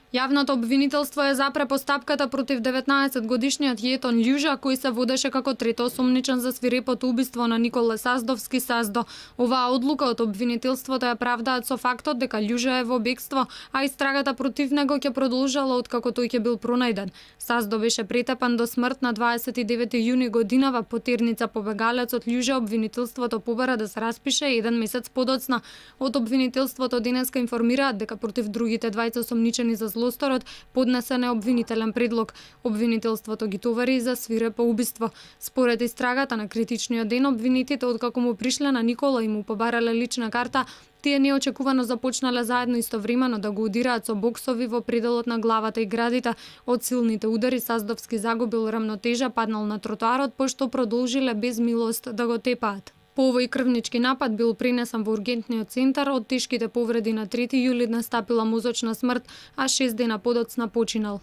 Јавното обвинителство е запре постапката против 19-годишниот Јетон Љужа, кој се водеше како трети осомничен за свирепото убиство на Николе Саздовски Саздо. Оваа одлука од обвинителството ја правдаат со фактот дека Љужа е во бегство, а истрагата против него ќе продолжала откако тој ќе бил пронајден. Саздо беше претепан до смрт на 29 јуни годинава. Потерница побегалецот Љужа обвинителството побара да се распише еден месец подоцна. Од обвинителството денеска информираат дека против другите двајца осомничени за злосторот поднесен е обвинителен предлог. Обвинителството ги товари за свирепо убиство. Според истрагата на критичниот ден, обвинетите откако му пришле на Никола и му побарале лична карта, тие неочекувано започнале заедно истовремено да го удираат со боксови во пределот на главата и градите. Од силните удари Саздовски загубил рамнотежа, паднал на тротоарот, пошто продолжиле без милост да го тепаат. По овој крвнички напад бил принесен во ургентниот центар. Од тешките повреди на 3 јули настапила мозочна смрт, а 6 дена подоцна починал.